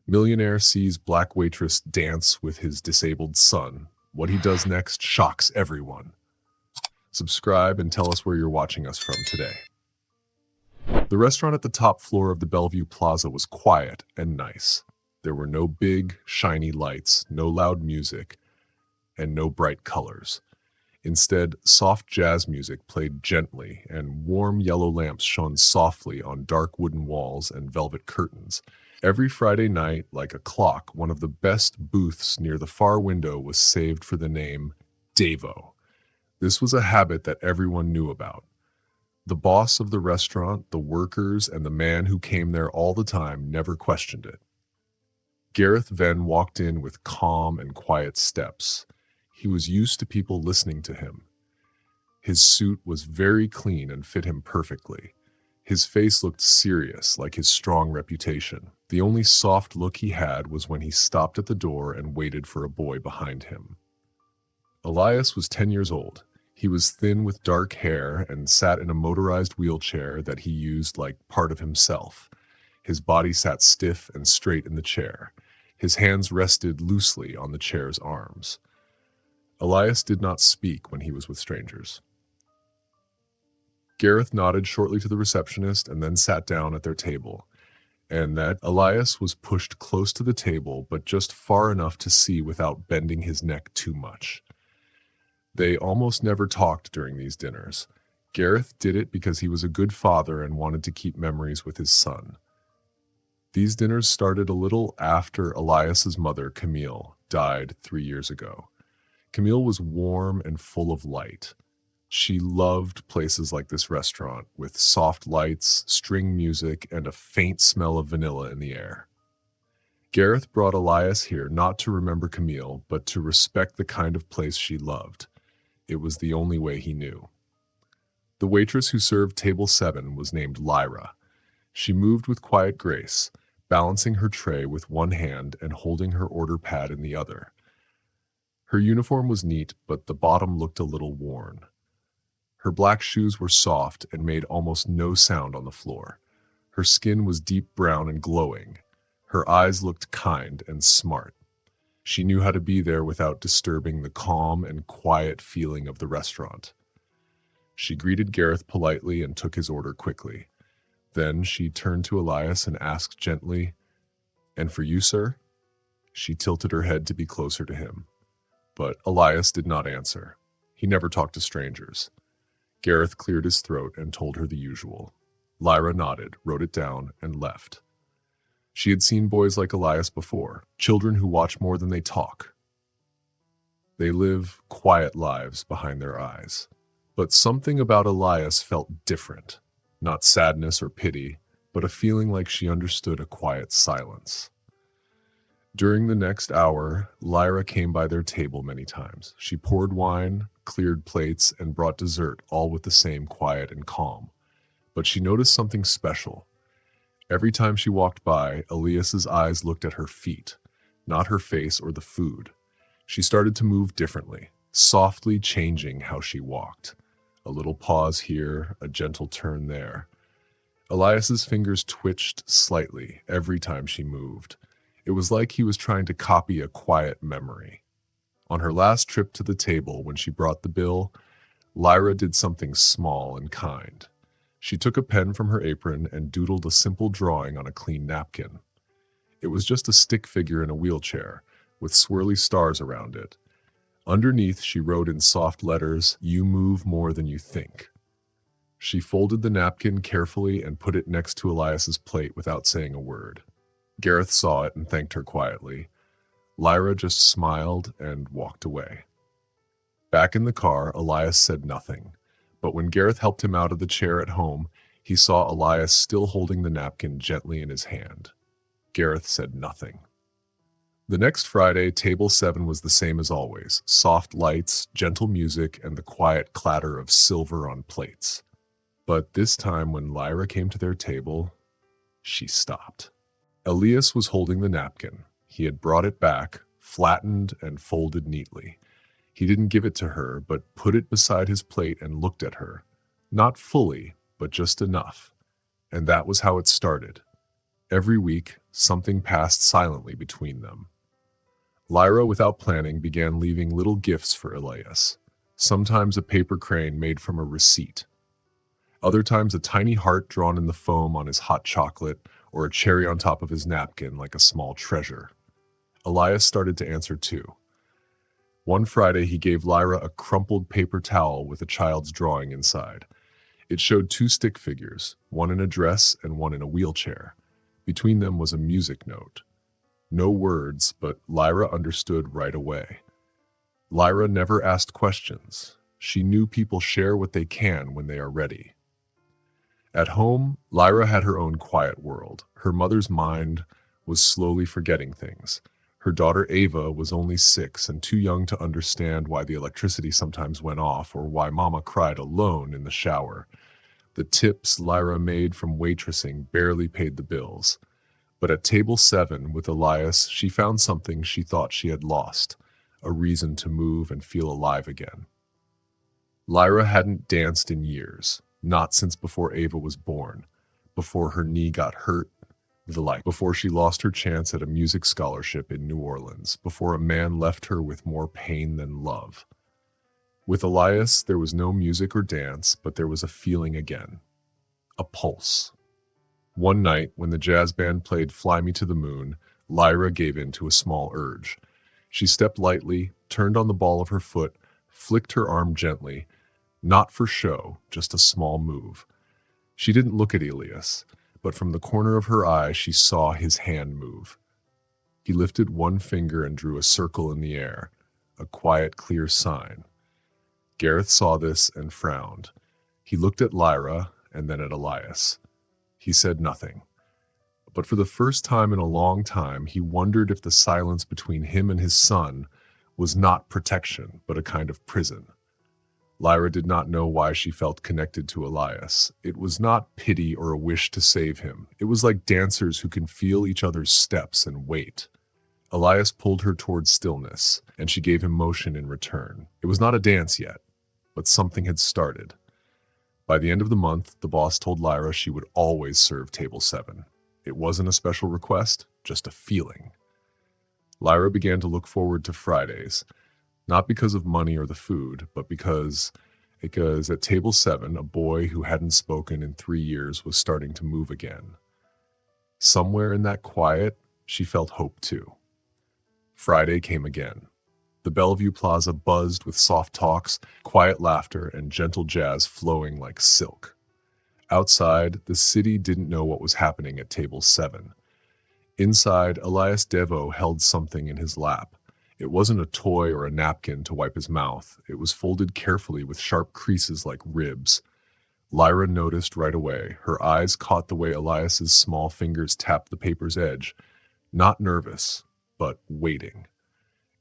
Millionaire sees Black Waitress dance with his disabled son. What he does next shocks everyone. Subscribe and tell us where you're watching us from today. The restaurant at the top floor of the Bellevue Plaza was quiet and nice. There were no big, shiny lights, no loud music, and no bright colors. Instead, soft jazz music played gently, and warm yellow lamps shone softly on dark wooden walls and velvet curtains. Every Friday night, like a clock, one of the best booths near the far window was saved for the name Davo. This was a habit that everyone knew about. The boss of the restaurant, the workers, and the man who came there all the time never questioned it. Gareth Venn walked in with calm and quiet steps. He was used to people listening to him. His suit was very clean and fit him perfectly. His face looked serious, like his strong reputation. The only soft look he had was when he stopped at the door and waited for a boy behind him. Elias was 10 years old. He was thin with dark hair and sat in a motorized wheelchair that he used like part of himself. His body sat stiff and straight in the chair. His hands rested loosely on the chair's arms. Elias did not speak when he was with strangers. Gareth nodded shortly to the receptionist and then sat down at their table, and that Elias was pushed close to the table, but just far enough to see without bending his neck too much. They almost never talked during these dinners. Gareth did it because he was a good father and wanted to keep memories with his son. These dinners started a little after Elias's mother, Camille, died 3 years ago. Camille was warm and full of light. She loved places like this restaurant, with soft lights, string music, and a faint smell of vanilla in the air. Gareth brought Elias here not to remember Camille, but to respect the kind of place she loved. It was the only way he knew. The waitress who served table 7 was named Lyra. She moved with quiet grace, balancing her tray with one hand and holding her order pad in the other. Her uniform was neat, but the bottom looked a little worn. Her black shoes were soft and made almost no sound on the floor. Her skin was deep brown and glowing. Her eyes looked kind and smart. She knew how to be there without disturbing the calm and quiet feeling of the restaurant. She greeted Gareth politely and took his order quickly. Then she turned to Elias and asked gently, "And for you, sir?" She tilted her head to be closer to him. But Elias did not answer. He never talked to strangers. Gareth cleared his throat and told her the usual. Lyra nodded, wrote it down, and left. She had seen boys like Elias before, children who watch more than they talk. They live quiet lives behind their eyes. But something about Elias felt different. Not sadness or pity, but a feeling like she understood a quiet silence. During the next hour, Lyra came by their table many times. She poured wine, cleared plates, and brought dessert, all with the same quiet and calm. But she noticed something special. Every time she walked by, Elias's eyes looked at her feet, not her face or the food. She started to move differently, softly changing how she walked. A little pause here, a gentle turn there. Elias's fingers twitched slightly every time she moved. It was like he was trying to copy a quiet memory. On her last trip to the table, when she brought the bill, Lyra did something small and kind. She took a pen from her apron and doodled a simple drawing on a clean napkin. It was just a stick figure in a wheelchair, with swirly stars around it. Underneath, she wrote in soft letters, "You move more than you think." She folded the napkin carefully and put it next to Elias's plate without saying a word. Gareth saw it and thanked her quietly. Lyra just smiled and walked away. Back in the car, Elias said nothing. But when Gareth helped him out of the chair at home, he saw Elias still holding the napkin gently in his hand. Gareth said nothing. The next Friday, table 7 was the same as always. Soft lights, gentle music, and the quiet clatter of silver on plates. But this time when Lyra came to their table, she stopped. Elias was holding the napkin. He had brought it back, flattened and folded neatly. He didn't give it to her, but put it beside his plate and looked at her. Not fully, but just enough. And that was how it started. Every week, something passed silently between them. Lyra, without planning, began leaving little gifts for Elias. Sometimes a paper crane made from a receipt. Other times a tiny heart drawn in the foam on his hot chocolate, or a cherry on top of his napkin like a small treasure. Elias started to answer too. One Friday he gave Lyra a crumpled paper towel with a child's drawing inside. It showed two stick figures, one in a dress and one in a wheelchair. Between them was a music note. No words, but Lyra understood right away. Lyra never asked questions. She knew people share what they can when they are ready. At home, Lyra had her own quiet world. Her mother's mind was slowly forgetting things. Her daughter Ava was only 6 and too young to understand why the electricity sometimes went off or why Mama cried alone in the shower. The tips Lyra made from waitressing barely paid the bills. But at table 7 with Elias, she found something she thought she had lost, a reason to move and feel alive again. Lyra hadn't danced in years, not since before Ava was born, before her knee got hurt, before she lost her chance at a music scholarship in New Orleans, before a man left her with more pain than love. With Elias, there was no music or dance, but there was a feeling again, a pulse. One night, when the jazz band played Fly Me to the Moon, Lyra gave in to a small urge. She stepped lightly, turned on the ball of her foot, flicked her arm gently, not for show, just a small move. She didn't look at Elias, but from the corner of her eye she saw his hand move. He lifted one finger and drew a circle in the air, a quiet, clear sign. Gareth saw this and frowned. He looked at Lyra and then at Elias. He said nothing. But for the first time in a long time, he wondered if the silence between him and his son was not protection, but a kind of prison. Lyra did not know why she felt connected to Elias. It was not pity or a wish to save him. It was like dancers who can feel each other's steps and wait. Elias pulled her towards stillness, and she gave him motion in return. It was not a dance yet, but something had started. By the end of the month, the boss told Lyra she would always serve table 7. It wasn't a special request, just a feeling. Lyra began to look forward to Fridays, not because of money or the food, but because at table 7, a boy who hadn't spoken in 3 years was starting to move again. Somewhere in that quiet, she felt hope too. Friday came again. The Bellevue Plaza buzzed with soft talks, quiet laughter, and gentle jazz flowing like silk. Outside, the city didn't know what was happening at table 7. Inside, Elias Devo held something in his lap. It wasn't a toy or a napkin to wipe his mouth. It was folded carefully with sharp creases like ribs. Lyra noticed right away. Her eyes caught the way Elias's small fingers tapped the paper's edge. Not nervous, but waiting.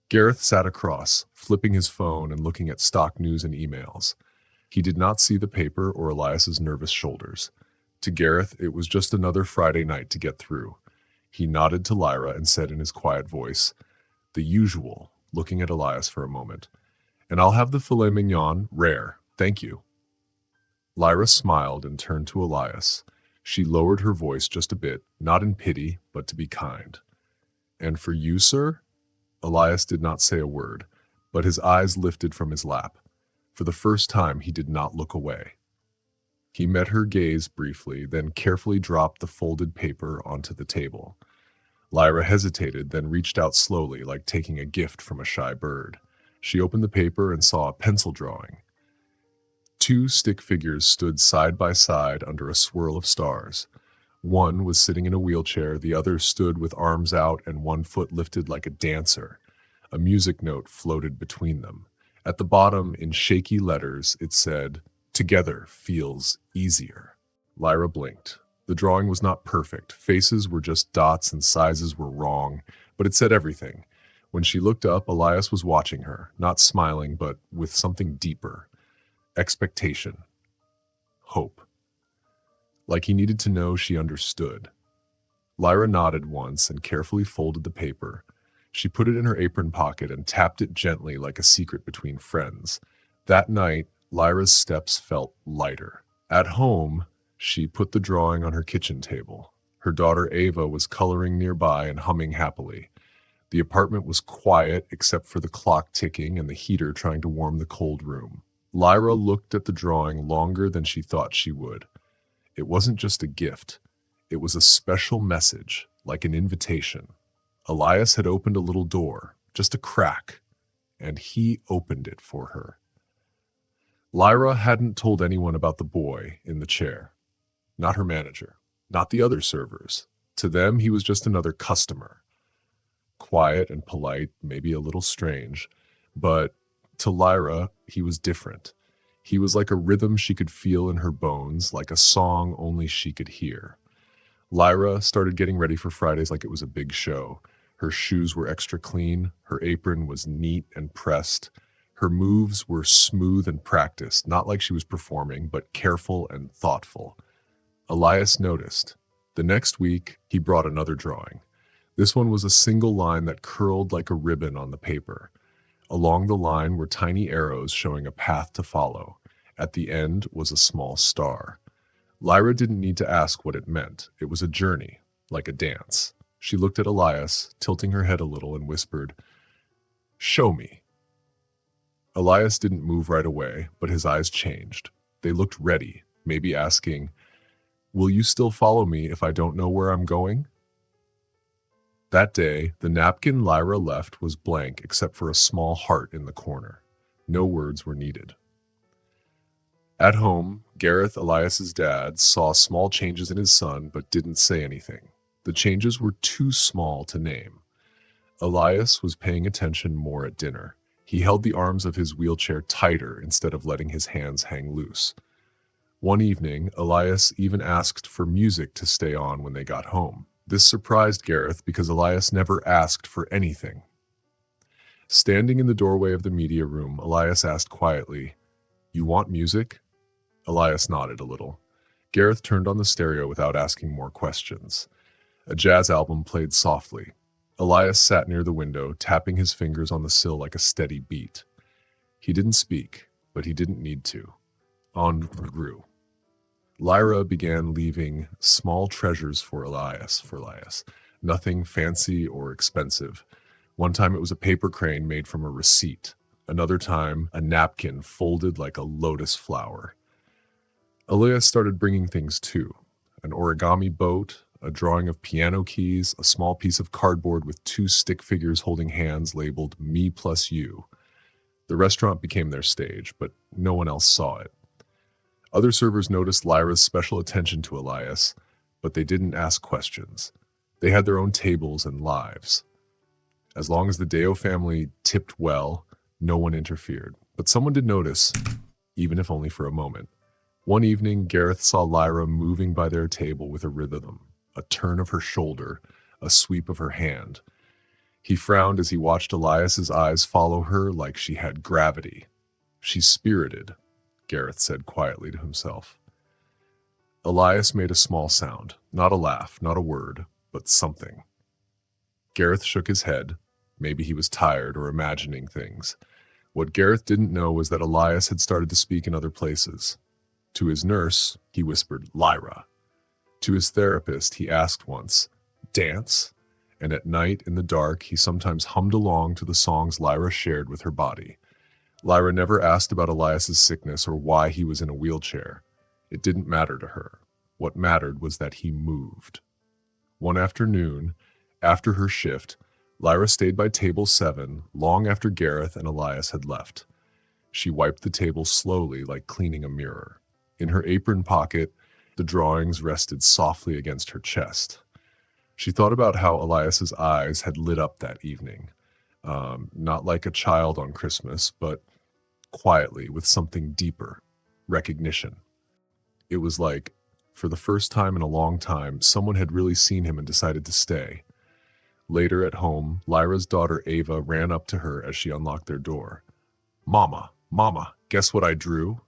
Gareth sat across, flipping his phone and looking at stock news and emails. He did not see the paper or Elias's nervous shoulders. To Gareth, it was just another Friday night to get through. He nodded to Lyra and said in his quiet voice, the usual, looking at Elias for a moment, "And I'll have the filet mignon, rare, thank you." Lyra smiled and turned to Elias. She lowered her voice just a bit, not in pity, but to be kind. "And for you, sir?" Elias did not say a word, but his eyes lifted from his lap. For the first time, he did not look away. He met her gaze briefly, then carefully dropped the folded paper onto the table. Lyra hesitated, then reached out slowly, like taking a gift from a shy bird. She opened the paper and saw a pencil drawing. 2 stick figures stood side by side under a swirl of stars. One was sitting in a wheelchair, the other stood with arms out and one foot lifted like a dancer. A music note floated between them. At the bottom, in shaky letters, it said, "Together feels easier." Lyra blinked. The drawing was not perfect. Faces were just dots and sizes were wrong, but it said everything. When she looked up, Elias was watching her, not smiling, but with something deeper. Expectation. Hope. Like he needed to know she understood. Lyra nodded once and carefully folded the paper. She put it in her apron pocket and tapped it gently like a secret between friends. That night, Lyra's steps felt lighter. At home, she put the drawing on her kitchen table. Her daughter Ava was coloring nearby and humming happily. The apartment was quiet except for the clock ticking and the heater trying to warm the cold room. Lyra looked at the drawing longer than she thought she would. It wasn't just a gift. It was a special message, like an invitation. Elias had opened a little door, just a crack, and he opened it for her. Lyra hadn't told anyone about the boy in the chair. Not her manager, not the other servers. To them, he was just another customer. Quiet and polite, maybe a little strange, but to Lyra, he was different. He was like a rhythm she could feel in her bones, like a song only she could hear. Lyra started getting ready for Fridays like it was a big show. Her shoes were extra clean, her apron was neat and pressed. Her moves were smooth and practiced, not like she was performing, but careful and thoughtful. Elias noticed. The next week, he brought another drawing. This one was a single line that curled like a ribbon on the paper. Along the line were tiny arrows showing a path to follow. At the end was a small star. Lyra didn't need to ask what it meant. It was a journey, like a dance. She looked at Elias, tilting her head a little, and whispered, "Show me." Elias didn't move right away, but his eyes changed. They looked ready, maybe asking, "Will you still follow me if I don't know where I'm going?" That day, the napkin Lyra left was blank except for a small heart in the corner. No words were needed. At home, Gareth, Elias's dad, saw small changes in his son but didn't say anything. The changes were too small to name. Elias was paying attention more at dinner. He held the arms of his wheelchair tighter instead of letting his hands hang loose. One evening, Elias even asked for music to stay on when they got home. This surprised Gareth because Elias never asked for anything. Standing in the doorway of the media room, Elias asked quietly, "You want music?" Elias nodded a little. Gareth turned on the stereo without asking more questions. A jazz album played softly. Elias sat near the window, tapping his fingers on the sill like a steady beat. He didn't speak, but he didn't need to. On grew. Lyra began leaving small treasures for Elias. Nothing fancy or expensive. One time it was a paper crane made from a receipt. Another time, a napkin folded like a lotus flower. Elias started bringing things too. An origami boat, a drawing of piano keys, a small piece of cardboard with two stick figures holding hands labeled "Me plus you." The restaurant became their stage, but no one else saw it. Other servers noticed Lyra's special attention to Elias, but they didn't ask questions. They had their own tables and lives. As long as the Deo family tipped well, no one interfered. But someone did notice, even if only for a moment. One evening, Gareth saw Lyra moving by their table with a rhythm, a turn of her shoulder, a sweep of her hand. He frowned as he watched Elias's eyes follow her like she had gravity. "She's spirited," Gareth said quietly to himself. Elias made a small sound, not a laugh, not a word, but something. Gareth shook his head. Maybe he was tired or imagining things. What Gareth didn't know was that Elias had started to speak in other places. To his nurse, he whispered, "Lyra." To his therapist, he asked once, "Dance?" And at night, in the dark, he sometimes hummed along to the songs Lyra shared with her body. Lyra never asked about Elias's sickness or why he was in a wheelchair. It didn't matter to her. What mattered was that he moved. One afternoon, after her shift, Lyra stayed by table 7 long after Gareth and Elias had left. She wiped the table slowly, like cleaning a mirror. In her apron pocket, the drawings rested softly against her chest. She thought about how Elias's eyes had lit up that evening. Not like a child on Christmas, but quietly with something deeper, recognition. It was like, for the first time in a long time, someone had really seen him and decided to stay. Later at home, Lyra's daughter Ava ran up to her as she unlocked their door. Mama, guess what I drew?"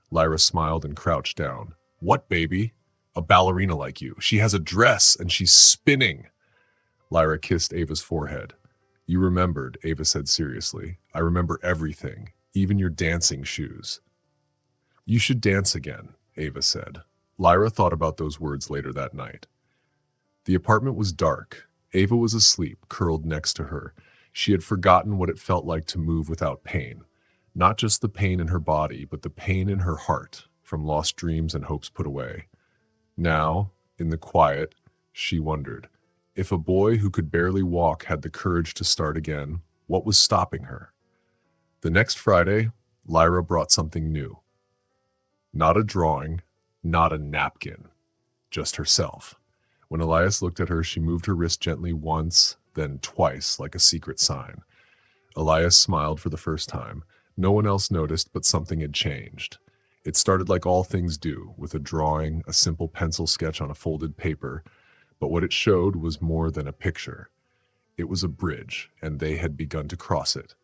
Lyra smiled and crouched down. "What, baby?" "A ballerina like you. She has a dress and she's spinning." Lyra kissed Ava's forehead. "You remembered," Ava said seriously. "I remember everything, even your dancing shoes." "You should dance again," Ava said. Lyra thought about those words later that night. The apartment was dark. Ava was asleep, curled next to her. She had forgotten what it felt like to move without pain. Not just the pain in her body, but the pain in her heart from lost dreams and hopes put away. Now, in the quiet, she wondered, if a boy who could barely walk had the courage to start again, what was stopping her? The next Friday, Lyra brought something new. Not a drawing, not a napkin, just herself. When Elias looked at her, she moved her wrist gently once, then twice, like a secret sign. Elias smiled for the first time. No one else noticed, but something had changed. It started like all things do, with a drawing, a simple pencil sketch on a folded paper, but what it showed was more than a picture. It was a bridge, and they had begun to cross it.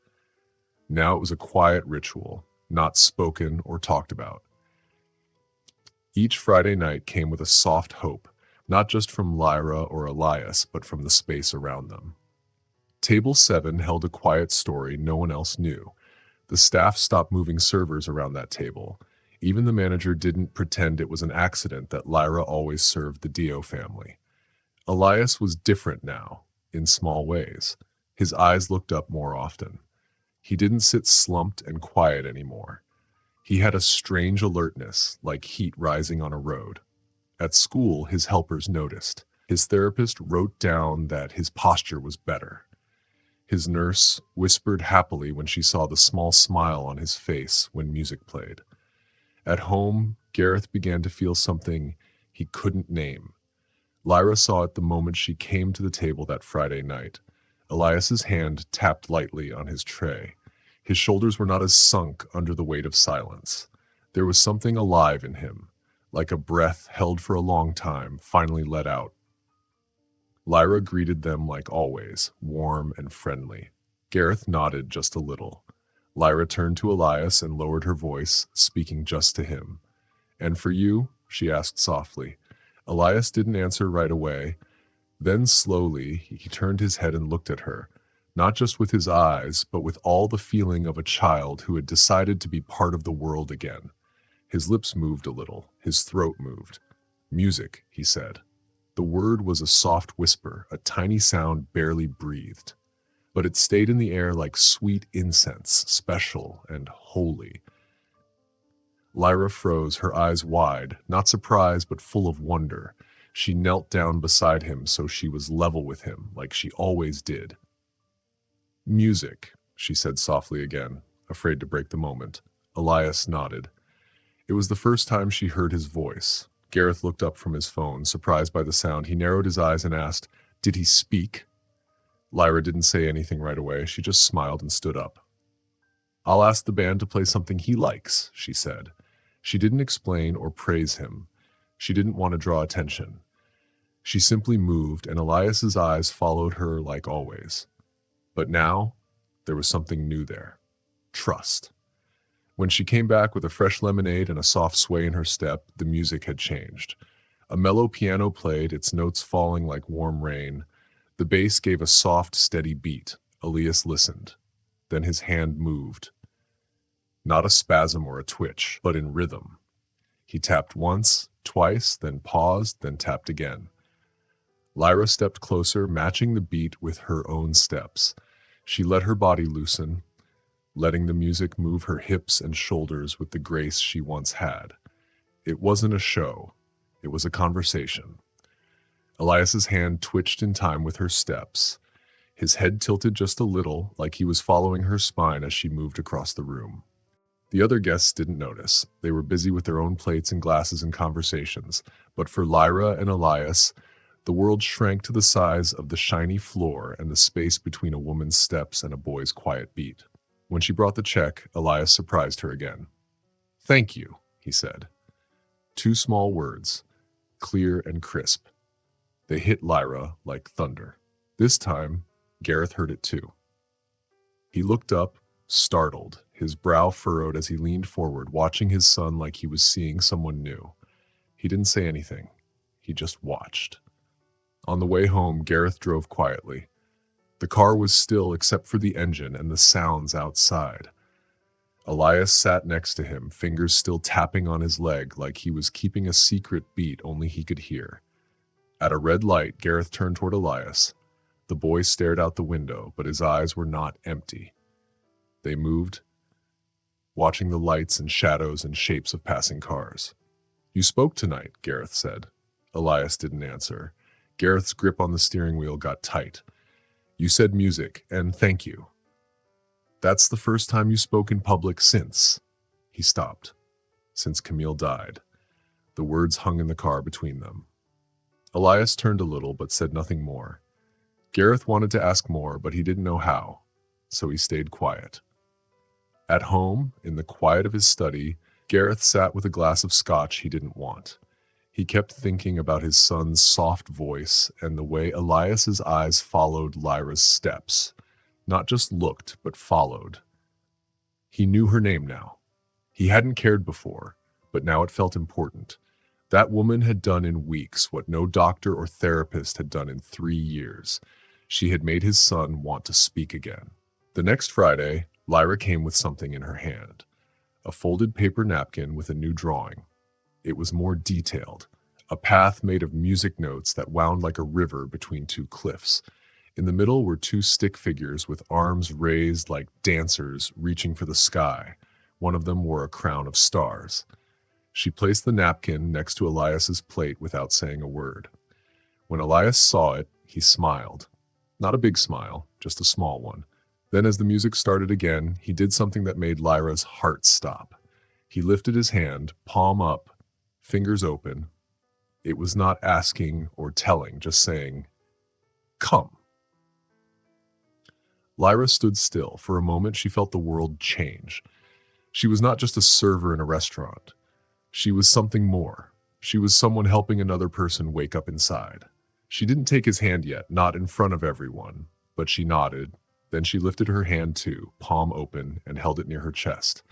Now it was a quiet ritual, not spoken or talked about. Each Friday night came with a soft hope, not just from Lyra or Elias, but from the space around them. Table 7 held a quiet story no one else knew. The staff stopped moving servers around that table. Even the manager didn't pretend it was an accident that Lyra always served the Dio family. Elias was different now, in small ways. His eyes looked up more often. He didn't sit slumped and quiet anymore. He had a strange alertness, like heat rising on a road. At school, his helpers noticed. His therapist wrote down that his posture was better. His nurse whispered happily when she saw the small smile on his face when music played. At home, Gareth began to feel something he couldn't name. Lyra saw it the moment she came to the table that Friday night. Elias's hand tapped lightly on his tray. His shoulders were not as sunk under the weight of silence. There was something alive in him, like a breath held for a long time, finally let out. Lyra greeted them like always, warm and friendly. Gareth nodded just a little. Lyra turned to Elias and lowered her voice, speaking just to him. "And for you?" she asked softly. Elias didn't answer right away. Then slowly, he turned his head and looked at her, not just with his eyes, but with all the feeling of a child who had decided to be part of the world again. His lips moved a little, his throat moved. "Music," he said. The word was a soft whisper, a tiny sound barely breathed. But it stayed in the air like sweet incense, special and holy. Lyra froze, her eyes wide, not surprised but full of wonder. She knelt down beside him so she was level with him, like she always did. "Music," she said softly again, afraid to break the moment. Elias nodded. It was the first time she heard his voice. Gareth looked up from his phone, surprised by the sound. He narrowed his eyes and asked, "Did he speak?" Lyra didn't say anything right away. She just smiled and stood up. "I'll ask the band to play something he likes," she said. She didn't explain or praise him. She didn't want to draw attention. She simply moved, and Elias's eyes followed her like always. But now, there was something new there. Trust. When she came back with a fresh lemonade and a soft sway in her step, the music had changed. A mellow piano played, its notes falling like warm rain. The bass gave a soft, steady beat. Elias listened. Then his hand moved. Not a spasm or a twitch, but in rhythm. He tapped once, twice, then paused, then tapped again. Lyra stepped closer, matching the beat with her own steps. She let her body loosen, letting the music move her hips and shoulders with the grace she once had. It wasn't a show. It was a conversation. Elias's hand twitched in time with her steps. His head tilted just a little, like he was following her spine as she moved across the room. The other guests didn't notice. They were busy with their own plates and glasses and conversations. But for Lyra and Elias, the world shrank to the size of the shiny floor and the space between a woman's steps and a boy's quiet beat. When she brought the check, Elias surprised her again. "Thank you," he said. Two small words, clear and crisp. They hit Lyra like thunder. This time, Gareth heard it too. He looked up, startled, his brow furrowed as he leaned forward, watching his son like he was seeing someone new. He didn't say anything. He just watched. On the way home, Gareth drove quietly. The car was still except for the engine and the sounds outside. Elias sat next to him, fingers still tapping on his leg like he was keeping a secret beat only he could hear. At a red light, Gareth turned toward Elias. The boy stared out the window, but his eyes were not empty. They moved, watching the lights and shadows and shapes of passing cars. "You spoke tonight," Gareth said. Elias didn't answer. Gareth's grip on the steering wheel got tight. "You said music, and thank you. That's the first time you spoke in public since—" He stopped. "Since Camille died." The words hung in the car between them. Elias turned a little, but said nothing more. Gareth wanted to ask more, but he didn't know how, so he stayed quiet. At home, in the quiet of his study, Gareth sat with a glass of scotch he didn't want. He kept thinking about his son's soft voice and the way Elias's eyes followed Lyra's steps. Not just looked, but followed. He knew her name now. He hadn't cared before, but now it felt important. That woman had done in weeks what no doctor or therapist had done in 3 years. She had made his son want to speak again. The next Friday, Lyra came with something in her hand. A folded paper napkin with a new drawing. It was more detailed. A path made of music notes that wound like a river between 2 cliffs. In the middle were 2 stick figures with arms raised like dancers reaching for the sky. One of them wore a crown of stars. She placed the napkin next to Elias's plate without saying a word. When Elias saw it, he smiled. Not a big smile, just a small one. Then as the music started again, he did something that made Lyra's heart stop. He lifted his hand, palm up, fingers open. It was not asking or telling, just saying, "Come." Lyra stood still. For a moment, she felt the world change. She was not just a server in a restaurant. She was something more. She was someone helping another person wake up inside. She didn't take his hand yet, not in front of everyone, but she nodded. Then she lifted her hand too, palm open, and held it near her chest.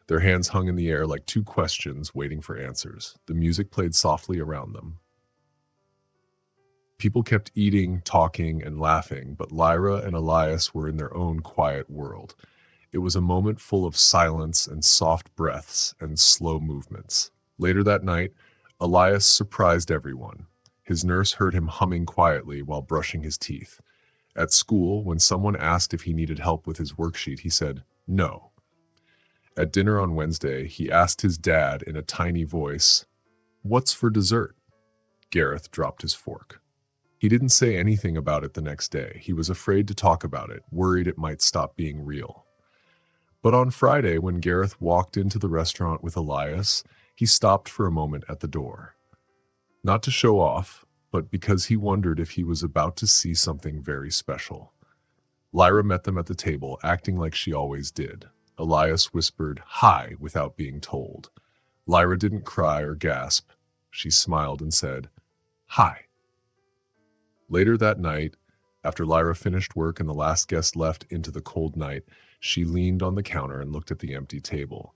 Their hands hung in the air like 2 questions waiting for answers. The music played softly around them. People kept eating, talking, and laughing, but Lyra and Elias were in their own quiet world. It was a moment full of silence and soft breaths and slow movements. Later that night, Elias surprised everyone. His nurse heard him humming quietly while brushing his teeth. At school, when someone asked if he needed help with his worksheet, he said, "No." At dinner on Wednesday, he asked his dad in a tiny voice, "What's for dessert?" Gareth dropped his fork. He didn't say anything about it the next day. He was afraid to talk about it, worried it might stop being real. But on Friday, when Gareth walked into the restaurant with Elias, he stopped for a moment at the door. Not to show off, but because he wondered if he was about to see something very special. Lyra met them at the table, acting like she always did. Elias whispered, "Hi," without being told. Lyra didn't cry or gasp. She smiled and said, "Hi." Later that night, after Lyra finished work and the last guest left into the cold night, she leaned on the counter and looked at the empty table.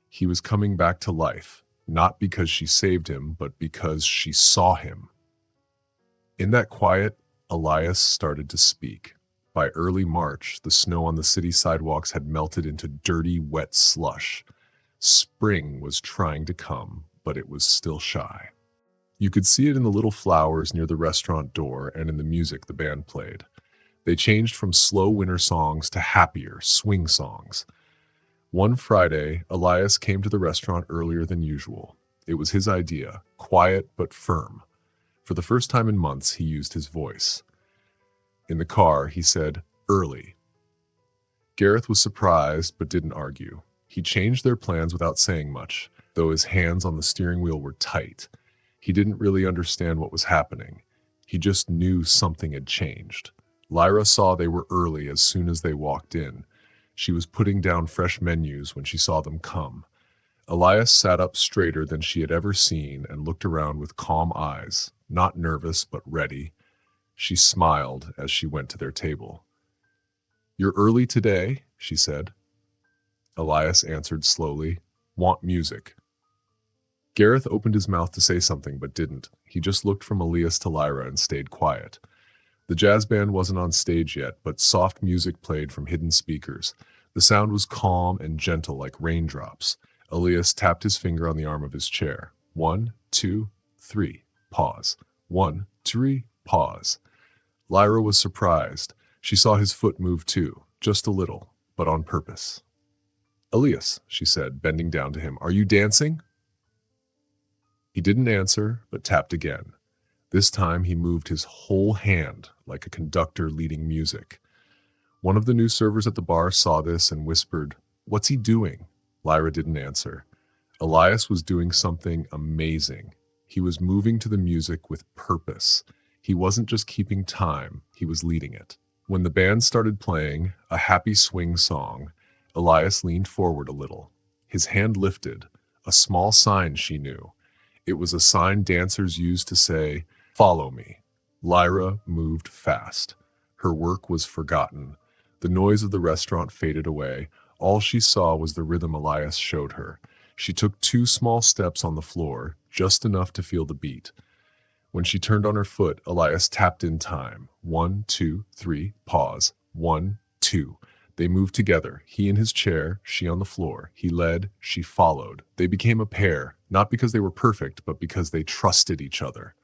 He was coming back to life, not because she saved him, but because she saw him. In that quiet, Elias started to speak. By early March, the snow on the city sidewalks had melted into dirty, wet slush. Spring was trying to come, but it was still shy. You could see it in the little flowers near the restaurant door and in the music the band played. They changed from slow winter songs to happier, swing songs. One Friday, Elias came to the restaurant earlier than usual. It was his idea, quiet but firm. For the first time in months, he used his voice. In the car, he said, "Early." Gareth was surprised but didn't argue. He changed their plans without saying much, though his hands on the steering wheel were tight. He didn't really understand what was happening. He just knew something had changed. Lyra saw they were early as soon as they walked in. She was putting down fresh menus when she saw them come. Elias sat up straighter than she had ever seen and looked around with calm eyes, not nervous but ready. She smiled as she went to their table. "You're early today," she said. Elias answered slowly, "Want music." Gareth opened his mouth to say something but didn't. He just looked from Elias to Lyra and stayed quiet. The jazz band wasn't on stage yet, but soft music played from hidden speakers. The sound was calm and gentle like raindrops. Elias tapped his finger on the arm of his chair. 1, 2, 3. Pause. 1, 2, pause. Lyra was surprised. She saw his foot move too, just a little, but on purpose. Elias, she said, bending down to him, are you dancing? He didn't answer, but tapped again. This time he moved his whole hand like a conductor leading music. One of the new servers at the bar saw this and whispered, what's he doing? Lyra didn't answer. Elias was doing something amazing. He was moving to the music with purpose. He wasn't just keeping time, he was leading it. When the band started playing a happy swing song, Elias leaned forward a little. His hand lifted, a small sign she knew. It was a sign dancers used to say, follow me. Lyra moved fast. Her work was forgotten. The noise of the restaurant faded away. All she saw was the rhythm Elias showed her. She took 2 small steps on the floor, just enough to feel the beat. When she turned on her foot, Elias tapped in time. 1, 2, 3, pause. 1, 2. They moved together, he in his chair, she on the floor. He led, she followed. They became a pair, not because they were perfect, but because they trusted each other.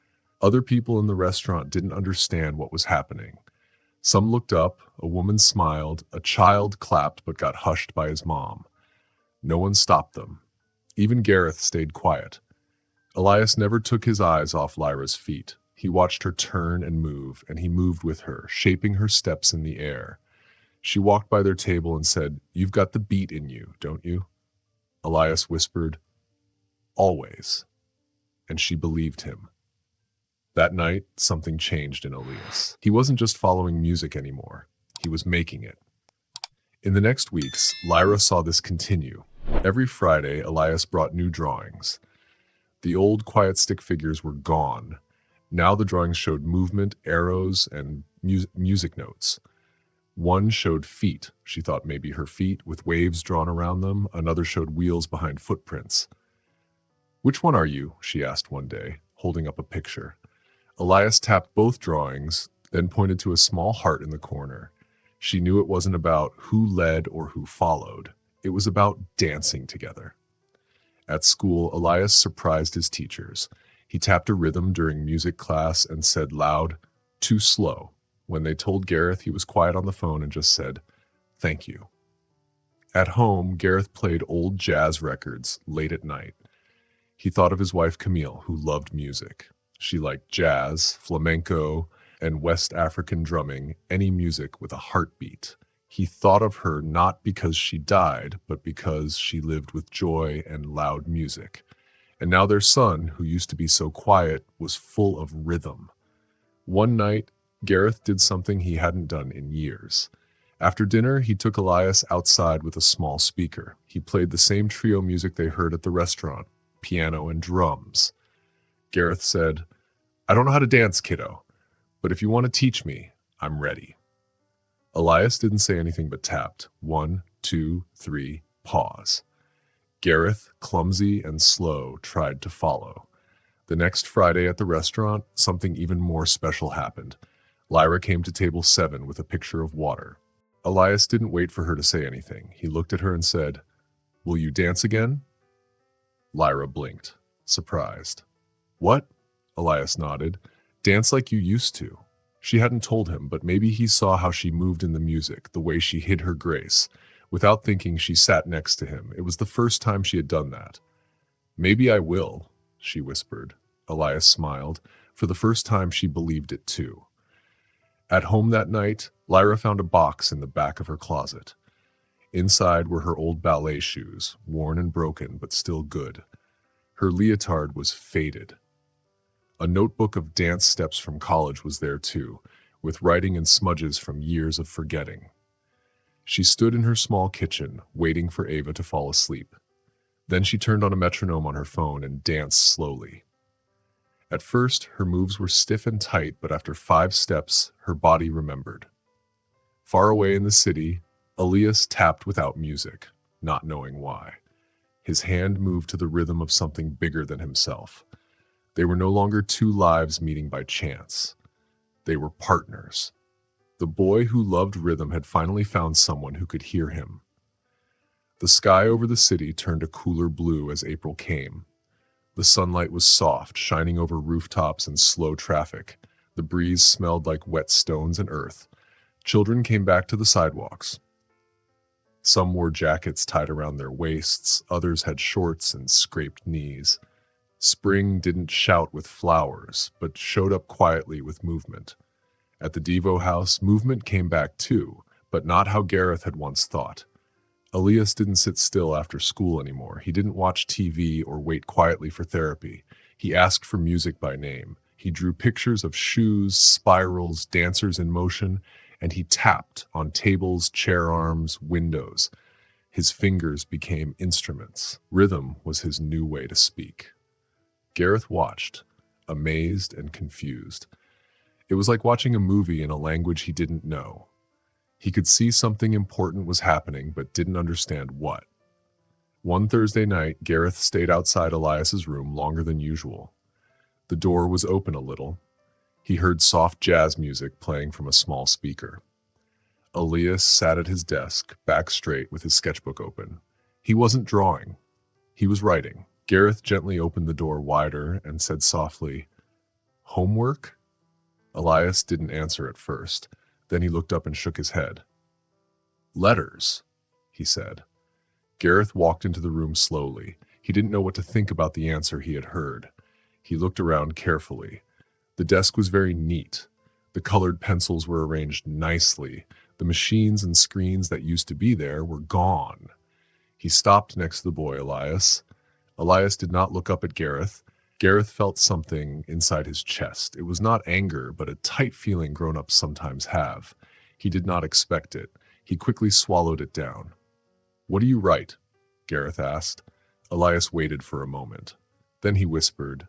Other people in the restaurant didn't understand what was happening. Some looked up, a woman smiled, a child clapped but got hushed by his mom. No one stopped them. Even Gareth stayed quiet. Elias never took his eyes off Lyra's feet. He watched her turn and move, and he moved with her, shaping her steps in the air. She walked by their table and said, you've got the beat in you, don't you? Elias whispered, always. And she believed him. That night, something changed in Elias. He wasn't just following music anymore. He was making it. In the next weeks, Lyra saw this continue. Every Friday, Elias brought new drawings. The old quiet stick figures were gone. Now the drawings showed movement, arrows, and music notes. One showed feet. She thought maybe her feet with waves drawn around them. Another showed wheels behind footprints. Which one are you? She asked one day, holding up a picture. Elias tapped both drawings, then pointed to a small heart in the corner. She knew it wasn't about who led or who followed. It was about dancing together. At school, Elias surprised his teachers. He tapped a rhythm during music class and said loud, too slow. When they told Gareth, he was quiet on the phone and just said, thank you. At home, Gareth played old jazz records late at night. He thought of his wife Camille, who loved music. She liked jazz, flamenco, and West African drumming, any music with a heartbeat. He thought of her not because she died, but because she lived with joy and loud music. And now their son, who used to be so quiet, was full of rhythm. One night, Gareth did something he hadn't done in years. After dinner, he took Elias outside with a small speaker. He played the same trio music they heard at the restaurant, piano and drums. Gareth said, I don't know how to dance, kiddo, but if you want to teach me, I'm ready. Elias didn't say anything but tapped. 1, 2, 3, pause. Gareth, clumsy and slow, tried to follow. The next Friday at the restaurant, something even more special happened. Lyra came to table 7 with a pitcher of water. Elias didn't wait for her to say anything. He looked at her and said, will you dance again? Lyra blinked, surprised. What? Elias nodded. Dance like you used to. She hadn't told him, but maybe he saw how she moved in the music, the way she hid her grace. Without thinking, she sat next to him. It was the first time she had done that. Maybe I will, she whispered. Elias smiled. For the first time, she believed it too. At home that night, Lyra found a box in the back of her closet. Inside were her old ballet shoes, worn and broken, but still good. Her leotard was faded. A notebook of dance steps from college was there too, with writing and smudges from years of forgetting. She stood in her small kitchen, waiting for Ava to fall asleep. Then she turned on a metronome on her phone and danced slowly. At first, her moves were stiff and tight, but after 5 steps, her body remembered. Far away in the city, Elias tapped without music, not knowing why. His hand moved to the rhythm of something bigger than himself. They were no longer 2 lives meeting by chance. They were partners. The boy who loved rhythm had finally found someone who could hear him. The sky over the city turned a cooler blue as April came. The sunlight was soft, shining over rooftops and slow traffic. The breeze smelled like wet stones and earth. Children came back to the sidewalks. Some wore jackets tied around their waists, others had shorts and scraped knees. Spring didn't shout with flowers, but showed up quietly with movement. At the Devo house, movement came back too, but not how Gareth had once thought. Elias didn't sit still after school anymore. He didn't watch TV or wait quietly for therapy. He asked for music by name. He drew pictures of shoes, spirals, dancers in motion, and he tapped on tables, chair arms, windows. His fingers became instruments. Rhythm was his new way to speak. Gareth watched, amazed and confused. It was like watching a movie in a language he didn't know. He could see something important was happening, but didn't understand what. One Thursday night, Gareth stayed outside Elias's room longer than usual. The door was open a little. He heard soft jazz music playing from a small speaker. Elias sat at his desk, back straight with his sketchbook open. He wasn't drawing. He was writing. Gareth gently opened the door wider and said softly, "Homework?" Elias didn't answer at first. Then he looked up and shook his head. "Letters," he said. Gareth walked into the room slowly. He didn't know what to think about the answer he had heard. He looked around carefully. The desk was very neat. The colored pencils were arranged nicely. The machines and screens that used to be there were gone. He stopped next to the boy, Elias. Elias did not look up at Gareth. Gareth felt something inside his chest. It was not anger, but a tight feeling grown-ups sometimes have. He did not expect it. He quickly swallowed it down. "What do you write?" Gareth asked. Elias waited for a moment. Then he whispered,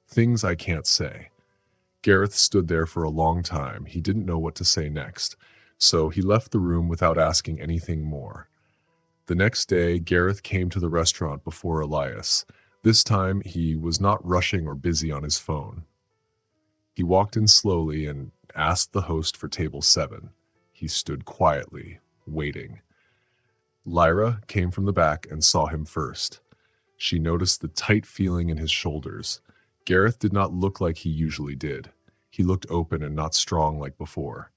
"Things I can't say." Gareth stood there for a long time. He didn't know what to say next, so he left the room without asking anything more. The next day, Gareth came to the restaurant before Elias. This time, he was not rushing or busy on his phone. He walked in slowly and asked the host for table 7. He stood quietly, waiting. Lyra came from the back and saw him first. She noticed the tight feeling in his shoulders. Gareth did not look like he usually did. He looked open and not strong like before.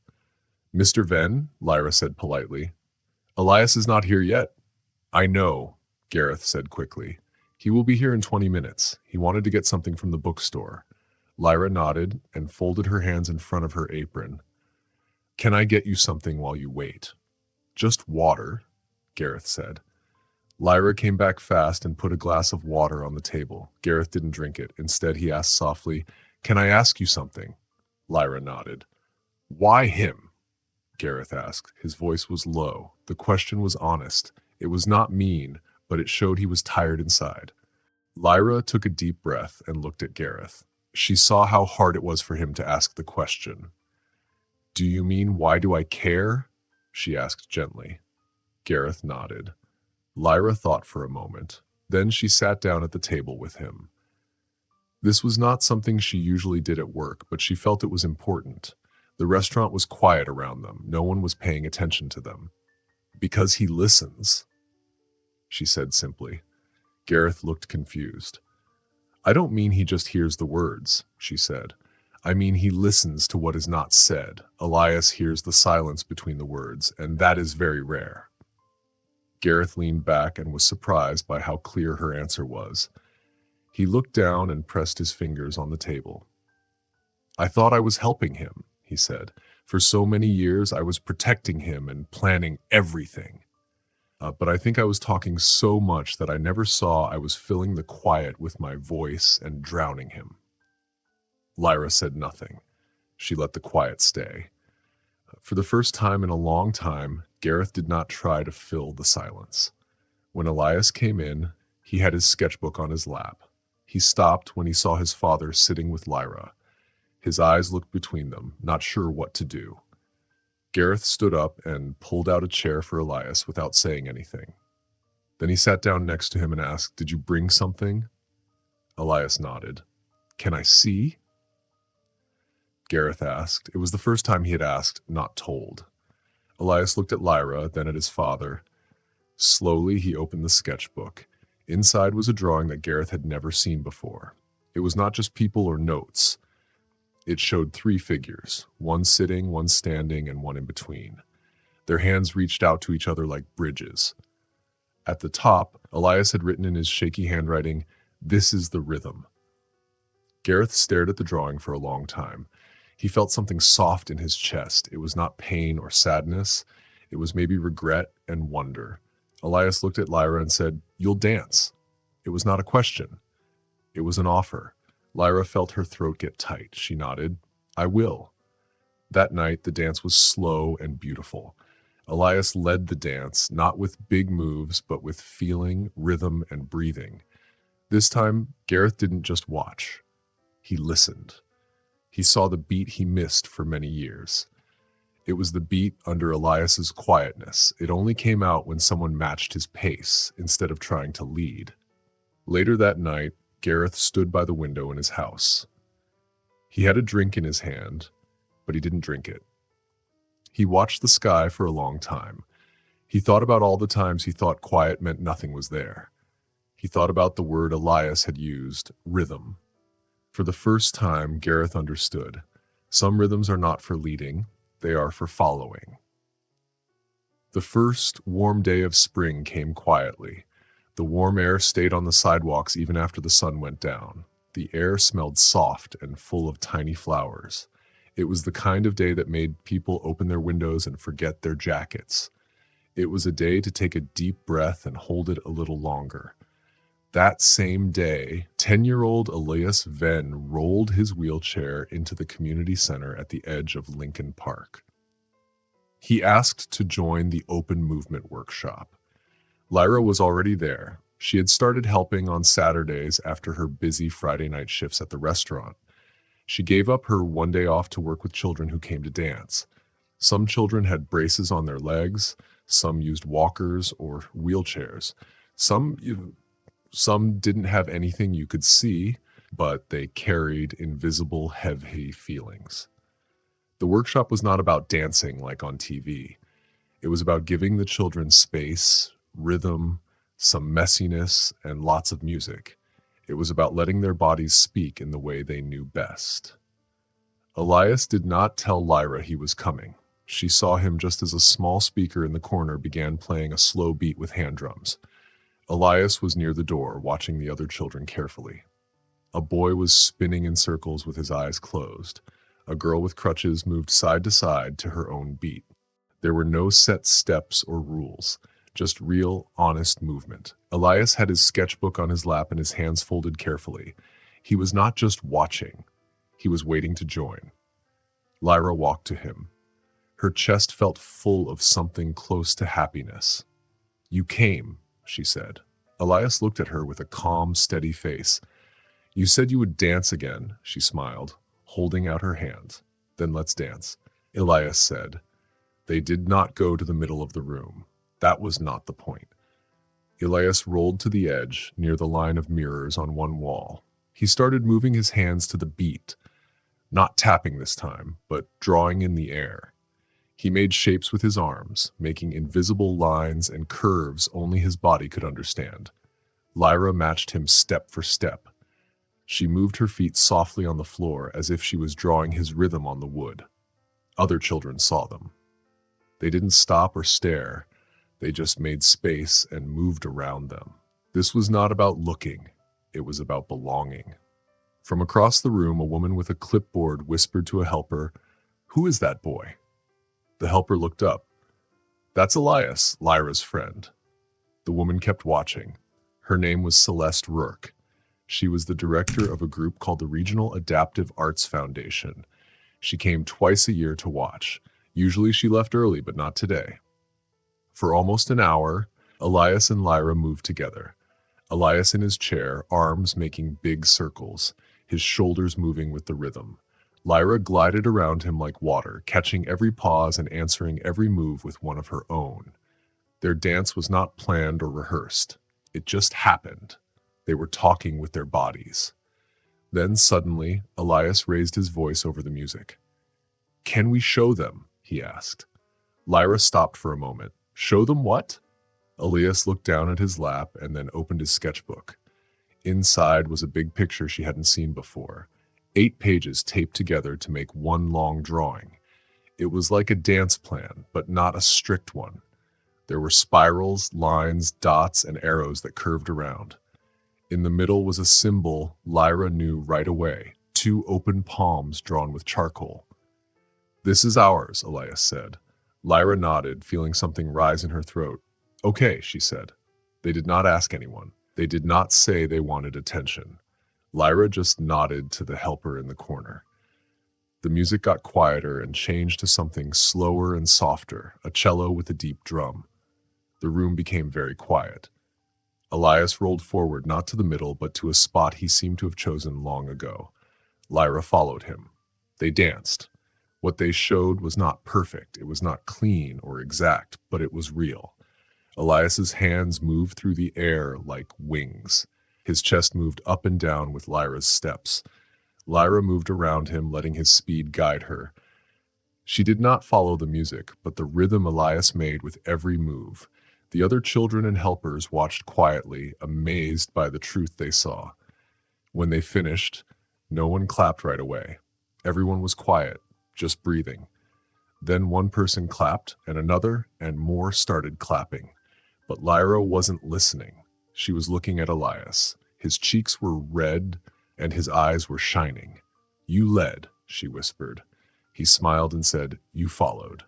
"Mr. Venn," Lyra said politely. "Elias is not here yet." "I know," Gareth said quickly. "He will be here in 20 minutes. He wanted to get something from the bookstore." Lyra nodded and folded her hands in front of her apron. "Can I get you something while you wait?" "Just water," Gareth said. Lyra came back fast and put a glass of water on the table. Gareth didn't drink it. Instead, he asked softly, "Can I ask you something?" Lyra nodded. "Why him?" Gareth asked. His voice was low. The question was honest. It was not mean, but it showed he was tired inside. Lyra took a deep breath and looked at Gareth. She saw how hard it was for him to ask the question. "Do you mean, why do I care?" she asked gently. Gareth nodded. Lyra thought for a moment. Then she sat down at the table with him. This was not something she usually did at work, but she felt it was important. The restaurant was quiet around them. No one was paying attention to them. "Because he listens," she said simply. Gareth looked confused. "I don't mean he just hears the words," she said. "I mean he listens to what is not said. Elias hears the silence between the words, and that is very rare." Gareth leaned back and was surprised by how clear her answer was. He looked down and pressed his fingers on the table. "I thought I was helping him," he said. "For so many years I was protecting him and planning everything. But I think I was talking so much that I never saw I was filling the quiet with my voice and drowning him." Lyra said nothing. She let the quiet stay. For the first time in a long time, Gareth did not try to fill the silence. When Elias came in, he had his sketchbook on his lap. He stopped when he saw his father sitting with Lyra. His eyes looked between them, not sure what to do. Gareth stood up and pulled out a chair for Elias without saying anything. Then he sat down next to him and asked, "Did you bring something?" Elias nodded. "Can I see?" Gareth asked. It was the first time he had asked, not told. Elias looked at Lyra, then at his father. Slowly, he opened the sketchbook. Inside was a drawing that Gareth had never seen before. It was not just people or notes. It showed three figures, one sitting, one standing, and one in between. Their hands reached out to each other like bridges. At the top, Elias had written in his shaky handwriting, "This is the rhythm." Gareth stared at the drawing for a long time. He felt something soft in his chest. It was not pain or sadness. It was maybe regret and wonder. Elias looked at Lyra and said, "You'll dance." It was not a question. It was an offer. Lyra felt her throat get tight. She nodded. "I will." That night, the dance was slow and beautiful. Elias led the dance, not with big moves, but with feeling, rhythm, and breathing. This time, Gareth didn't just watch. He listened. He saw the beat he missed for many years. It was the beat under Elias's quietness. It only came out when someone matched his pace instead of trying to lead. Later that night, Gareth stood by the window in his house. He had a drink in his hand, but he didn't drink it. He watched the sky for a long time. He thought about all the times he thought quiet meant nothing was there. He thought about the word Elias had used, rhythm. For the first time, Gareth understood. Some rhythms are not for leading, they are for following. The first warm day of spring came quietly. The warm air stayed on the sidewalks even after the sun went down. The air smelled soft and full of tiny flowers. It was the kind of day that made people open their windows and forget their jackets. It was a day to take a deep breath and hold it a little longer. That same day, 10-year-old Elias Venn rolled his wheelchair into the community center at the edge of Lincoln Park. He asked to join the open movement workshop. Lyra was already there. She had started helping on Saturdays after her busy Friday night shifts at the restaurant. She gave up her one day off to work with children who came to dance. Some children had braces on their legs, some used walkers or wheelchairs. Some didn't have anything you could see, but they carried invisible, heavy feelings. The workshop was not about dancing like on TV. It was about giving the children space, rhythm, some messiness, and lots of music. It was about letting their bodies speak in the way they knew best. Elias did not tell Lyra he was coming. She saw him just as a small speaker in the corner began playing a slow beat with hand drums. Elias was near the door, watching the other children carefully. A boy was spinning in circles with his eyes closed. A girl with crutches moved side to side to her own beat. There were no set steps or rules, just real, honest movement. Elias had his sketchbook on his lap and his hands folded carefully. He was not just watching. He was waiting to join. Lyra walked to him. Her chest felt full of something close to happiness. "You came," she said. Elias looked at her with a calm, steady face. "You said you would dance again," she smiled, holding out her hand. "Then let's dance," Elias said. They did not go to the middle of the room. That was not the point. Elias rolled to the edge, near the line of mirrors on one wall. He started moving his hands to the beat, not tapping this time, but drawing in the air. He made shapes with his arms, making invisible lines and curves only his body could understand. Lyra matched him step for step. She moved her feet softly on the floor as if she was drawing his rhythm on the wood. Other children saw them. They didn't stop or stare. They just made space and moved around them. This was not about looking. It was about belonging. From across the room, a woman with a clipboard whispered to a helper, "Who is that boy?" The helper looked up. "That's Elias, Lyra's friend." The woman kept watching. Her name was Celeste Rourke. She was the director of a group called the Regional Adaptive Arts Foundation. She came twice a year to watch. Usually she left early, but not today. For almost an hour, Elias and Lyra moved together. Elias in his chair, arms making big circles, his shoulders moving with the rhythm. Lyra glided around him like water, catching every pause and answering every move with one of her own. Their dance was not planned or rehearsed. It just happened. They were talking with their bodies. Then suddenly, Elias raised his voice over the music. "Can we show them?" he asked. Lyra stopped for a moment. "Show them what?" Elias looked down at his lap and then opened his sketchbook. Inside was a big picture she hadn't seen before. 8 pages taped together to make one long drawing. It was like a dance plan, but not a strict one. There were spirals, lines, dots, and arrows that curved around. In the middle was a symbol Lyra knew right away, 2 open palms drawn with charcoal. "This is ours," Elias said. Lyra nodded, feeling something rise in her throat. "Okay," she said. They did not ask anyone. They did not say they wanted attention. Lyra just nodded to the helper in the corner. The music got quieter and changed to something slower and softer, a cello with a deep drum. The room became very quiet. Elias rolled forward, not to the middle, but to a spot he seemed to have chosen long ago. Lyra followed him. They danced. What they showed was not perfect, it was not clean or exact, but it was real. Elias's hands moved through the air like wings. His chest moved up and down with Lyra's steps. Lyra moved around him, letting his speed guide her. She did not follow the music, but the rhythm Elias made with every move. The other children and helpers watched quietly, amazed by the truth they saw. When they finished, no one clapped right away. Everyone was quiet, just breathing. Then one person clapped, and another, and more started clapping. But Lyra wasn't listening. She was looking at Elias. His cheeks were red, and his eyes were shining. "You led," she whispered. He smiled and said, "You followed."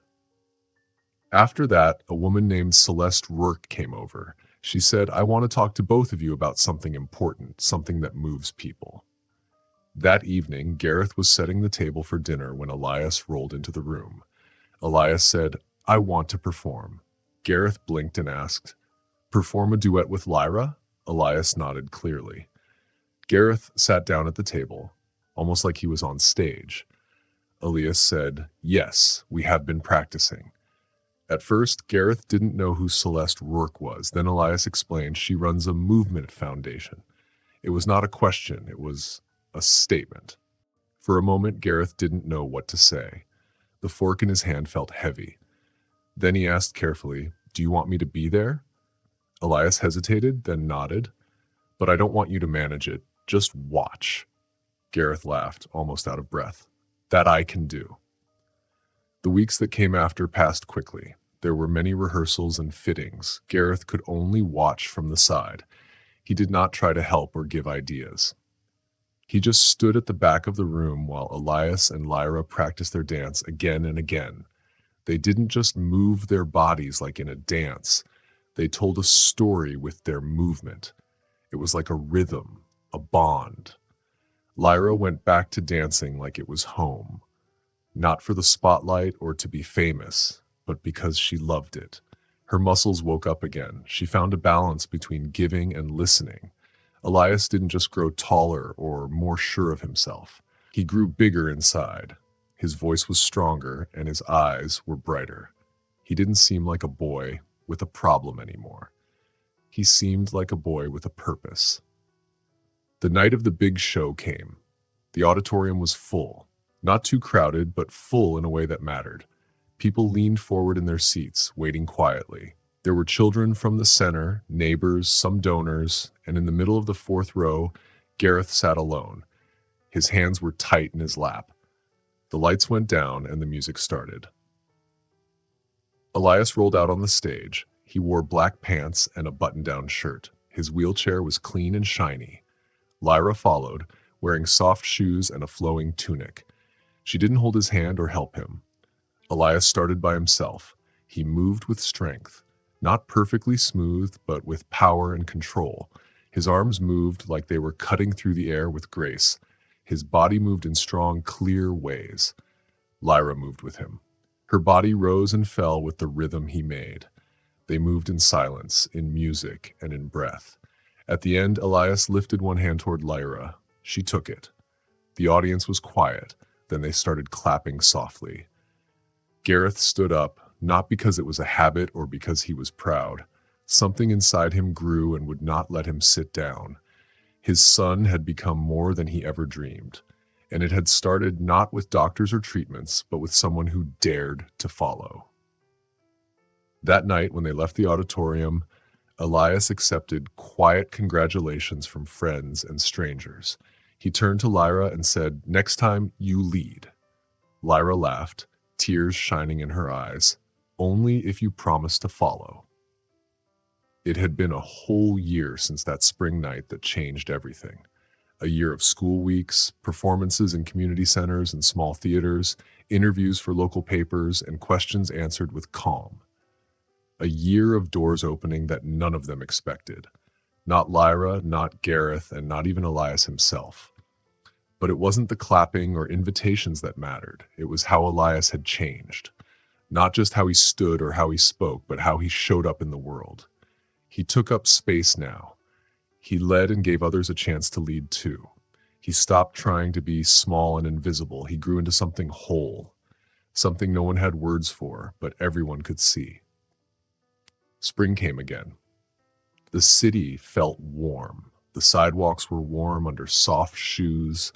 After that, a woman named Celeste Rourke came over. She said, "I want to talk to both of you about something important, something that moves people." That evening, Gareth was setting the table for dinner when Elias rolled into the room. Elias said, "I want to perform." Gareth blinked and asked, "Perform a duet with Lyra?" Elias nodded clearly. Gareth sat down at the table, almost like he was on stage. Elias said, "Yes, we have been practicing." At first, Gareth didn't know who Celeste Rourke was. Then Elias explained she runs a movement foundation. It was not a question, it was a statement. For a moment, Gareth didn't know what to say. The fork in his hand felt heavy. Then he asked carefully, "Do you want me to be there?" Elias hesitated, then nodded. "But I don't want you to manage it. Just watch." Gareth laughed, almost out of breath. "That I can do." The weeks that came after passed quickly. There were many rehearsals and fittings. Gareth could only watch from the side. He did not try to help or give ideas. He just stood at the back of the room while Elias and Lyra practiced their dance again and again. They didn't just move their bodies like in a dance. They told a story with their movement. It was like a rhythm, a bond. Lyra went back to dancing like it was home. Not for the spotlight or to be famous, but because she loved it. Her muscles woke up again. She found a balance between giving and listening. Elias didn't just grow taller or more sure of himself. He grew bigger inside. His voice was stronger and his eyes were brighter. He didn't seem like a boy with a problem anymore. He seemed like a boy with a purpose. The night of the big show came. The auditorium was full. Not too crowded, but full in a way that mattered. People leaned forward in their seats, waiting quietly. There were children from the center, neighbors, some donors, and in the middle of the 4th row, Gareth sat alone. His hands were tight in his lap. The lights went down and the music started. Elias rolled out on the stage. He wore black pants and a button-down shirt. His wheelchair was clean and shiny. Lyra followed, wearing soft shoes and a flowing tunic. She didn't hold his hand or help him. Elias started by himself. He moved with strength, not perfectly smooth, but with power and control. His arms moved like they were cutting through the air with grace. His body moved in strong, clear ways. Lyra moved with him. Her body rose and fell with the rhythm he made. They moved in silence, in music, and in breath. At the end, Elias lifted one hand toward Lyra. She took it. The audience was quiet. Then they started clapping softly. Gareth stood up, not because it was a habit or because he was proud. Something inside him grew and would not let him sit down. His son had become more than he ever dreamed, and it had started not with doctors or treatments, but with someone who dared to follow. That night, when they left the auditorium, Elias accepted quiet congratulations from friends and strangers. He turned to Lyra and said, "Next time, you lead." Lyra laughed, tears shining in her eyes. "Only if you promise to follow." It had been a whole year since that spring night that changed everything. A year of school weeks, performances in community centers and small theaters, interviews for local papers, and questions answered with calm. A year of doors opening that none of them expected. Not Lyra, not Gareth, and not even Elias himself. But it wasn't the clapping or invitations that mattered. It was how Elias had changed. Not just how he stood or how he spoke, but how he showed up in the world. He took up space now. He led and gave others a chance to lead too. He stopped trying to be small and invisible. He grew into something whole, something no one had words for, but everyone could see. Spring came again. The city felt warm. The sidewalks were warm under soft shoes.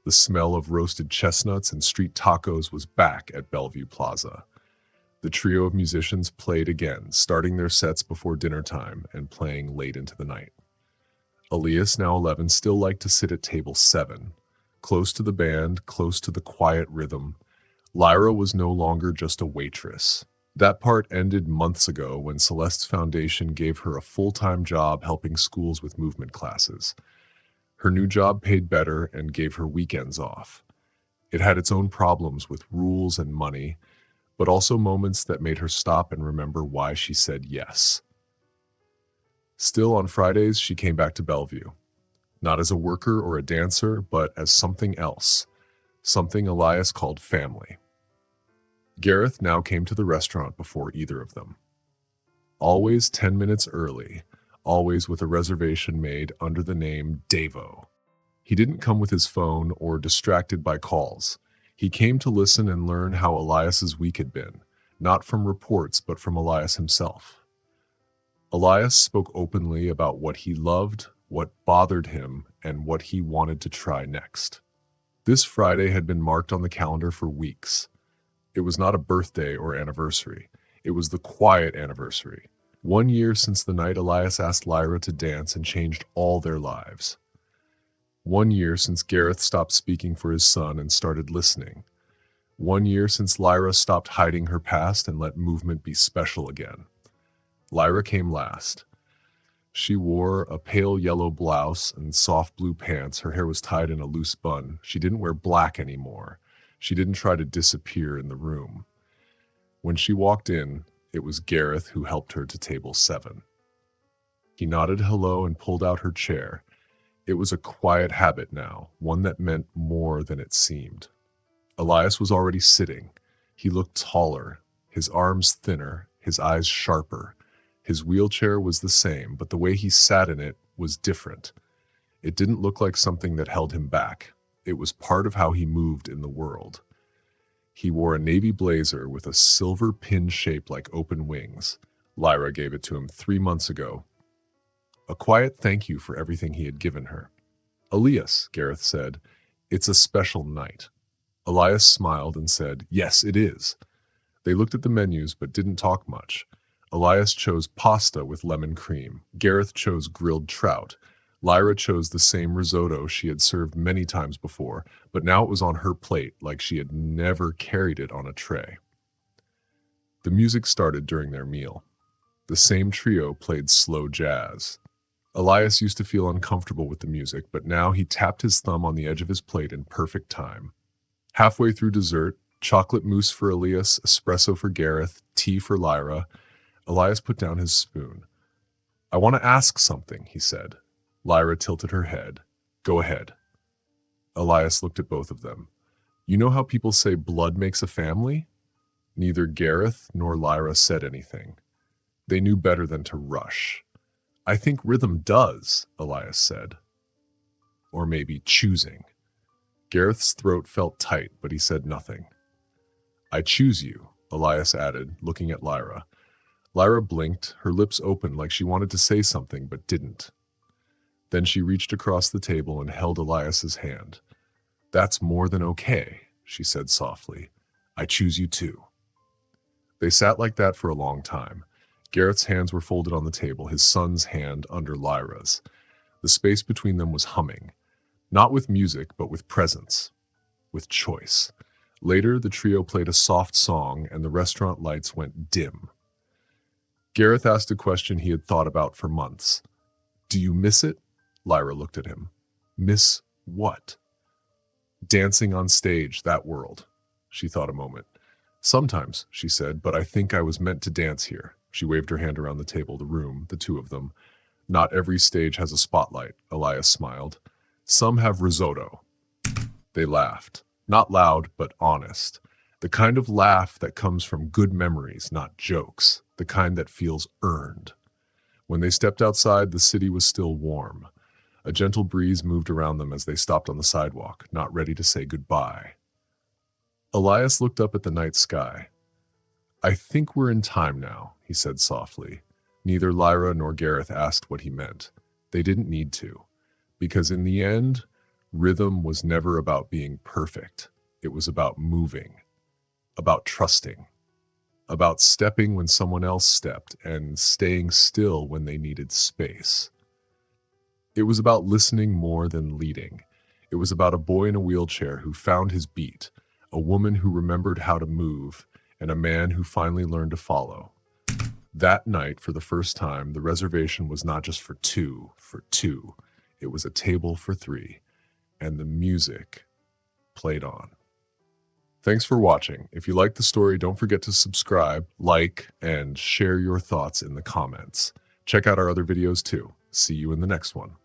The smell of roasted chestnuts and street tacos was back at Bellevue Plaza. The trio of musicians played again, starting their sets before dinner time and playing late into the night. Elias, now 11, still liked to sit at table 7, close to the band, close to the quiet rhythm. Lyra was no longer just a waitress. That part ended months ago when Celeste's foundation gave her a full-time job helping schools with movement classes. Her new job paid better and gave her weekends off. It had its own problems with rules and money, but also moments that made her stop and remember why she said yes. Still, on Fridays, she came back to Bellevue. Not as a worker or a dancer, but as something else. Something Elias called family. Gareth now came to the restaurant before either of them. Always 10 minutes early, always with a reservation made under the name Davo. He didn't come with his phone or distracted by calls. He came to listen and learn how Elias's week had been, not from reports but from Elias himself. Elias spoke openly about what he loved, what bothered him, and what he wanted to try next. This Friday had been marked on the calendar for weeks. It was not a birthday or anniversary. It was the quiet anniversary. 1 year since the night Elias asked Lyra to dance and changed all their lives. 1 year since Gareth stopped speaking for his son and started listening. 1 year since Lyra stopped hiding her past and let movement be special again. Lyra came last. She wore a pale yellow blouse and soft blue pants. Her hair was tied in a loose bun. She didn't wear black anymore. She didn't try to disappear in the room. When she walked in, it was Gareth who helped her to table 7. He nodded hello and pulled out her chair. It was a quiet habit now, one that meant more than it seemed. Elias was already sitting. He looked taller, his arms thinner, his eyes sharper. His wheelchair was the same, but the way he sat in it was different. It didn't look like something that held him back. It was part of how he moved in the world. He wore a navy blazer with a silver pin shape like open wings. Lyra gave it to him 3 months ago. A quiet thank you for everything he had given her. "Elias," Gareth said, "it's a special night." Elias smiled and said, "Yes, it is." They looked at the menus but didn't talk much. Elias chose pasta with lemon cream. Gareth chose grilled trout. Lyra chose the same risotto she had served many times before, but now it was on her plate like she had never carried it on a tray. The music started during their meal. The same trio played slow jazz. Elias used to feel uncomfortable with the music, but now he tapped his thumb on the edge of his plate in perfect time. Halfway through dessert, chocolate mousse for Elias, espresso for Gareth, tea for Lyra, Elias put down his spoon. "I want to ask something," he said. Lyra tilted her head. "Go ahead." Elias looked at both of them. "You know how people say blood makes a family?" Neither Gareth nor Lyra said anything. They knew better than to rush. "I think rhythm does," Elias said. Or maybe choosing. Gareth's throat felt tight, but he said nothing. "I choose you," Elias added, looking at Lyra. Lyra blinked, her lips opened like she wanted to say something but didn't. Then she reached across the table and held Elias's hand. "That's more than okay," she said softly. "I choose you too." They sat like that for a long time. Gareth's hands were folded on the table, his son's hand under Lyra's. The space between them was humming, not with music, but with presence, with choice. Later, the trio played a soft song, and the restaurant lights went dim. Gareth asked a question he had thought about for months. "Do you miss it?" Lyra looked at him. "Miss what?" "Dancing on stage, that world." She thought a moment. "Sometimes," she said, "but I think I was meant to dance here." She waved her hand around the table, the room, the two of them. "Not every stage has a spotlight," Elias smiled. "Some have risotto." They laughed. Not loud, but honest. The kind of laugh that comes from good memories, not jokes. The kind that feels earned. When they stepped outside, the city was still warm. A gentle breeze moved around them as they stopped on the sidewalk, not ready to say goodbye. Elias looked up at the night sky. "I think we're in time now," he said softly. Neither Lyra nor Gareth asked what he meant. They didn't need to. Because in the end, rhythm was never about being perfect. It was about moving, about trusting, about stepping when someone else stepped and staying still when they needed space. It was about listening more than leading. It was about a boy in a wheelchair who found his beat, a woman who remembered how to move, and a man who finally learned to follow. That night, for the first time, the reservation was not just for two. It was a table for three, and the music played on. Thanks for watching. If you liked the story, don't forget to subscribe, like, and share your thoughts in the comments. Check out our other videos too. See you in the next one.